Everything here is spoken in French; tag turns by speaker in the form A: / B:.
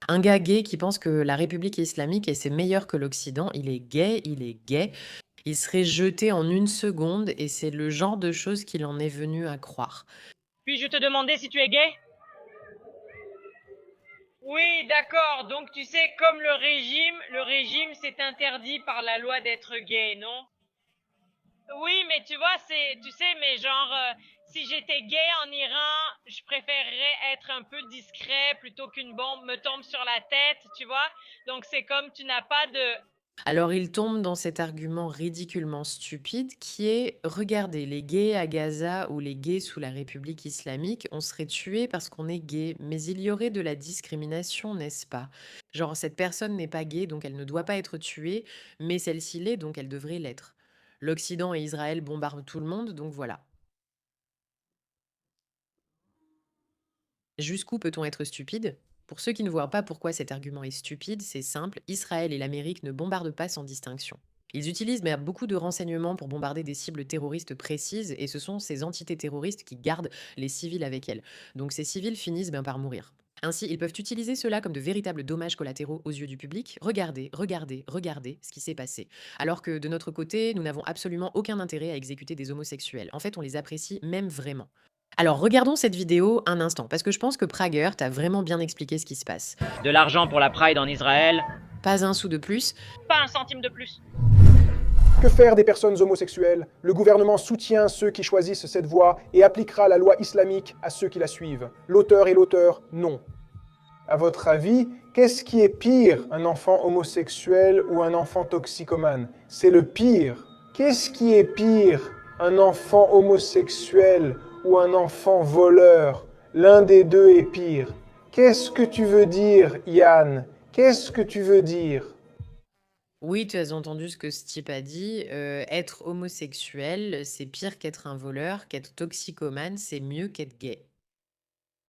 A: Un gars gay qui pense que la République islamique et c'est meilleur que l'Occident, il est gay, il est gay. Il serait jeté en une seconde et c'est le genre de choses qu'il en est venu à croire.
B: Puis-je te demander si tu es gay? Oui, d'accord. Donc tu sais, comme le régime s'est interdit par la loi d'être gay, non? Oui, mais tu vois, tu sais, mais genre, si j'étais gay en Iran, je préférerais être un peu discret plutôt qu'une bombe me tombe sur la tête, tu vois? Donc c'est comme tu n'as pas de...
A: Alors il tombe dans cet argument ridiculement stupide qui est: regardez, les gays à Gaza ou les gays sous la République islamique, on serait tués parce qu'on est gay, mais il y aurait de la discrimination, n'est-ce pas? Genre, cette personne n'est pas gay, donc elle ne doit pas être tuée, mais celle-ci l'est, donc elle devrait l'être. L'Occident et Israël bombardent tout le monde, donc voilà. Jusqu'où peut-on être stupide? Pour ceux qui ne voient pas pourquoi cet argument est stupide, c'est simple: Israël et l'Amérique ne bombardent pas sans distinction. Ils utilisent beaucoup de renseignements pour bombarder des cibles terroristes précises, et ce sont ces entités terroristes qui gardent les civils avec elles. Donc ces civils finissent par mourir. Ainsi, ils peuvent utiliser cela comme de véritables dommages collatéraux aux yeux du public. Regardez, regardez, regardez ce qui s'est passé. Alors que de notre côté, nous n'avons absolument aucun intérêt à exécuter des homosexuels. En fait, on les apprécie même vraiment. Alors, regardons cette vidéo un instant, parce que je pense que Prager t'a vraiment bien expliqué ce qui se passe.
B: De l'argent pour la Pride en Israël.
A: Pas un sou de plus.
B: Pas un centime de plus.
C: Que faire des personnes homosexuelles? Le gouvernement soutient ceux qui choisissent cette voie et appliquera la loi islamique à ceux qui la suivent. L'auteur et l'auteur, non. À votre avis, qu'est-ce qui est pire, un enfant homosexuel ou un enfant toxicomane? C'est le pire. Qu'est-ce qui est pire, un enfant homosexuel ou un enfant voleur? L'un des deux est pire. Qu'est-ce que tu veux dire, Yann? Qu'est-ce que tu veux dire?
A: Oui, tu as entendu ce que ce type a dit. Être homosexuel, c'est pire qu'être un voleur, qu'être toxicomane, c'est mieux qu'être gay.